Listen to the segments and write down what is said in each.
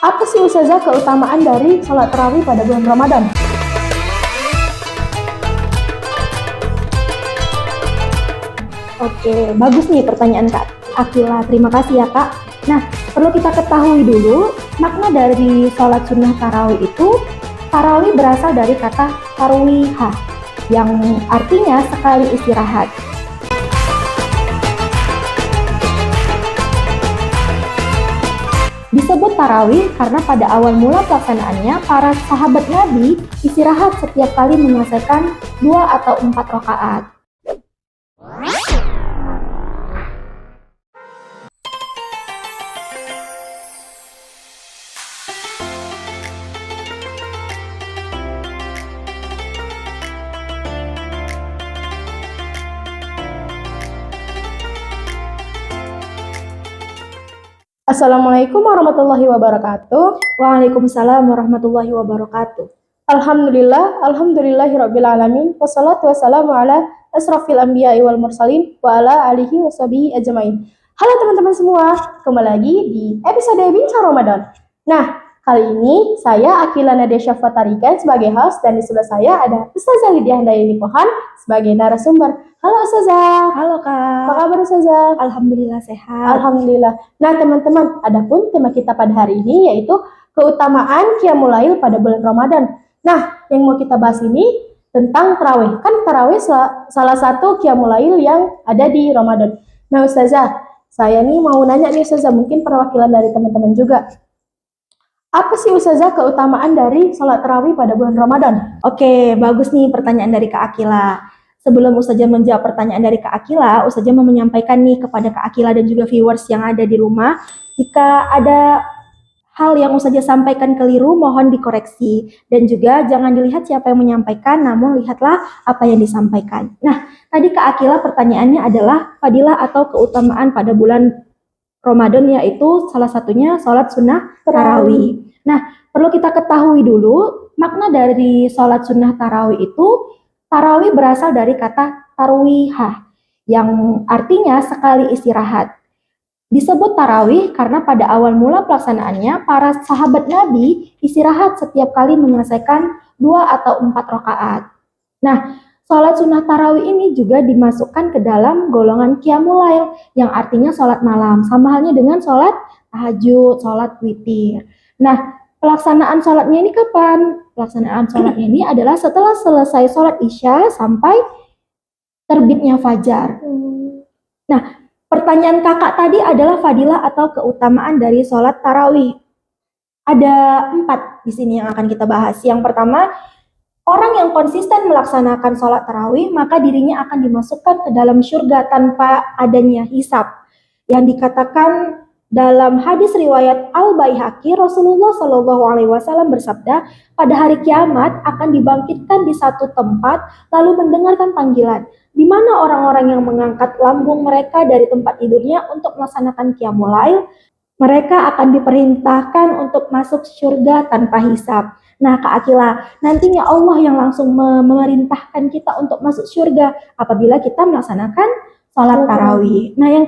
Apa sih Ustazah keutamaan dari sholat tarawih pada bulan Ramadan? Oke, bagus nih pertanyaan Kak Akila. Terima kasih ya Kak. Nah, perlu kita ketahui dulu makna dari sholat sunnah tarawih itu. Tarawih berasal dari kata tarwihah yang artinya sekali istirahat. Disebut tarawih karena pada awal mula pelaksanaannya, para sahabat Nabi istirahat setiap kali menyelesaikan 2 atau 4 rakaat. Assalamualaikum warahmatullahi wabarakatuh. Waalaikumsalam warahmatullahi wabarakatuh. Alhamdulillahirabbil alamin. Wassalatu wassalamu ala asrofil anbiya'i wal mursalin wa ala alihi washabihi ajmain. Halo teman-teman semua, kembali lagi di episode Bincang Ramadan. Nah, kali ini saya Akila Nadia Syafatarikan sebagai host dan di sebelah saya ada Ustazah Lydia Handayani Pohan sebagai narasumber. Halo Ustazah. Halo Kak. Apa kabar Ustazah? Alhamdulillah sehat. Alhamdulillah. Nah teman-teman, adapun tema kita pada hari ini yaitu keutamaan Qiyamul Lail pada bulan Ramadan. Nah, yang mau kita bahas ini tentang tarawih. Kan tarawih salah satu Qiyamul Lail yang ada di Ramadan. Nah Ustazah, saya nih mau nanya nih Ustazah, mungkin perwakilan dari teman-teman juga. Apa sih Ustazah keutamaan dari sholat tarawih pada bulan Ramadan? Oke, bagus nih pertanyaan dari Kak Akila. Sebelum Ustazah menjawab pertanyaan dari Kak Akila, Ustazah mau menyampaikan nih kepada Kak Akila dan juga viewers yang ada di rumah, jika ada hal yang Ustazah sampaikan keliru, mohon dikoreksi. Dan juga jangan dilihat siapa yang menyampaikan, namun lihatlah apa yang disampaikan. Nah, tadi Kak Akila pertanyaannya adalah fadilah atau keutamaan pada bulan Ramadan, yaitu salah satunya sholat sunnah tarawih. Nah, perlu kita ketahui dulu makna dari sholat sunnah tarawih itu. Tarawih berasal dari kata tarwihah yang artinya sekali istirahat. Disebut tarawih karena pada awal mula pelaksanaannya, para sahabat Nabi istirahat setiap kali menyelesaikan 2 atau 4 rakaat. Nah, sholat sunnah tarawih ini juga dimasukkan ke dalam golongan Qiyamul Lail yang artinya sholat malam, sama halnya dengan sholat tahajud, sholat witir. Nah, pelaksanaan sholatnya ini kapan? Pelaksanaan sholatnya ini adalah setelah selesai sholat isya sampai terbitnya fajar. Nah, pertanyaan kakak tadi adalah fadilah atau keutamaan dari sholat tarawih. Ada 4 di sini yang akan kita bahas. Yang pertama, orang yang konsisten melaksanakan sholat tarawih, maka dirinya akan dimasukkan ke dalam surga tanpa adanya hisab. Yang dikatakan dalam hadis riwayat Al-Baihaqi, Rasulullah SAW bersabda, pada hari kiamat akan dibangkitkan di satu tempat, lalu mendengarkan panggilan, di mana orang-orang yang mengangkat lambung mereka dari tempat tidurnya untuk melaksanakan Qiyamul Lail, mereka akan diperintahkan untuk masuk surga tanpa hisab. Nah Kak Akila, nantinya Allah yang langsung memerintahkan kita untuk masuk surga apabila kita melaksanakan sholat tarawih. Nah yang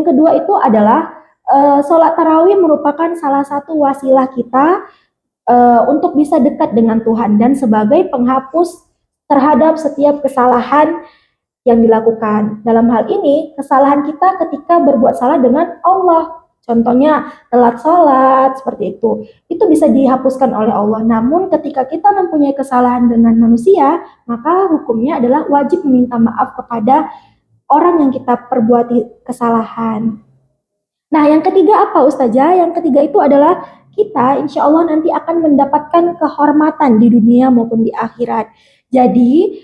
kedua itu adalah sholat tarawih merupakan salah satu wasilah kita untuk bisa dekat dengan Tuhan dan sebagai penghapus terhadap setiap kesalahan yang dilakukan. Dalam hal ini, kesalahan kita ketika berbuat salah dengan Allah. Contohnya telat sholat, seperti itu bisa dihapuskan oleh Allah. Namun ketika kita mempunyai kesalahan dengan manusia, maka hukumnya adalah wajib meminta maaf kepada orang yang kita perbuati kesalahan. Nah, yang ketiga apa Ustazah? Yang ketiga itu adalah kita insya Allah nanti akan mendapatkan kehormatan di dunia maupun di akhirat. Jadi,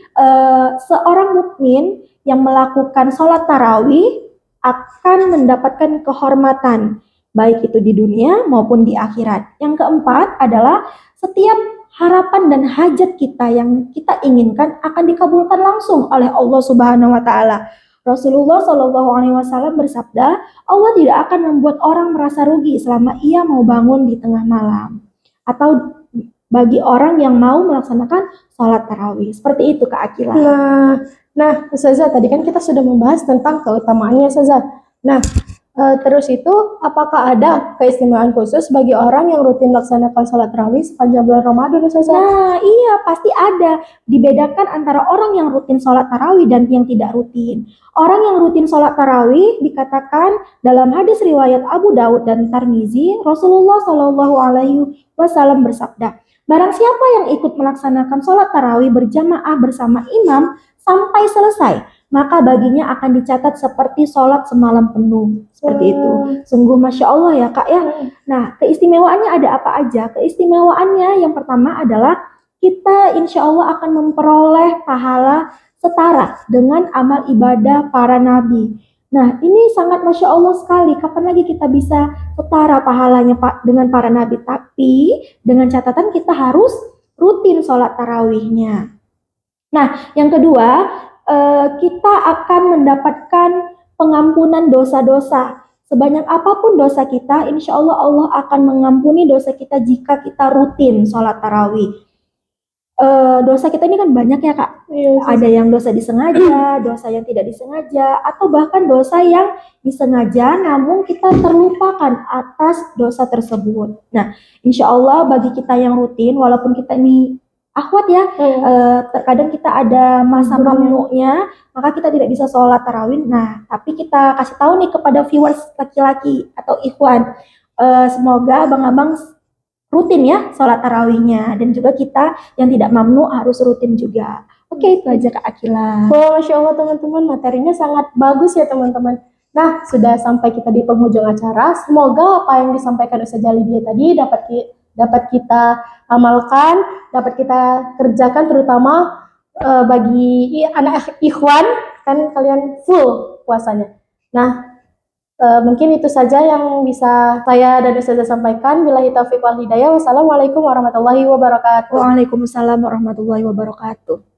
seorang mukmin yang melakukan sholat tarawih akan mendapatkan kehormatan, baik itu di dunia maupun di akhirat. Yang keempat adalah setiap harapan dan hajat kita yang kita inginkan akan dikabulkan langsung oleh Allah Subhanahu wa Ta'ala. Rasulullah SAW bersabda, Allah tidak akan membuat orang merasa rugi selama ia mau bangun di tengah malam. Atau bagi orang yang mau melaksanakan sholat tarawih. Seperti itu Kak Akila. Nah Ustazah, tadi kan kita sudah membahas tentang keutamaannya Ustazah. Nah, Terus itu, apakah ada keistimewaan khusus bagi orang yang rutin melaksanakan sholat tarawih sepanjang bulan Ramadan, Ustazah? Nah, iya pasti ada. Dibedakan antara orang yang rutin sholat tarawih dan yang tidak rutin. Orang yang rutin sholat tarawih dikatakan dalam hadis riwayat Abu Daud dan Tirmizi, Rasulullah Shallallahu Alaihi Wasallam bersabda, barang siapa yang ikut melaksanakan sholat tarawih berjamaah bersama imam sampai selesai, maka baginya akan dicatat seperti sholat semalam penuh. Seperti itu. Sungguh Masya Allah ya Kak ya. Nah, keistimewaannya ada apa aja? Keistimewaannya yang pertama adalah kita insya Allah akan memperoleh pahala setara dengan amal ibadah para nabi. Nah, ini sangat Masya Allah sekali. Kapan lagi kita bisa setara pahalanya Pak dengan para nabi? Tapi dengan catatan kita harus rutin sholat tarawihnya. Nah, yang kedua, kita akan mendapatkan pengampunan dosa-dosa. Sebanyak apapun dosa kita, insya Allah Allah akan mengampuni dosa kita jika kita rutin sholat tarawih. Dosa kita ini kan banyak ya Kak. Iya, Ustazah. Ada yang dosa disengaja, dosa yang tidak disengaja, atau bahkan dosa yang disengaja namun kita terlupakan atas dosa tersebut. Nah, insya Allah bagi kita yang rutin, walaupun kita ini akhwat ya, terkadang kita ada masa mamnunya, maka kita tidak bisa sholat tarawih. Nah, tapi kita kasih tahu nih kepada viewers laki-laki atau ikhwan, semoga abang-abang rutin ya sholat tarawihnya, dan juga kita yang tidak mamnu harus rutin juga. Oke, itu aja Kak Akila. Wah, Masya Allah teman-teman, materinya sangat bagus ya teman-teman. Nah, sudah sampai kita di penghujung acara. Semoga apa yang disampaikan Ustazah Lydia tadi dapat kita amalkan, dapat kita kerjakan, terutama bagi anak ikhwan, kan kalian full puasanya. Nah, mungkin itu saja yang bisa saya dan Ustazah sampaikan. Billahi taufiq wal hidayah. Wassalamualaikum warahmatullahi wabarakatuh. Waalaikumsalam warahmatullahi wabarakatuh.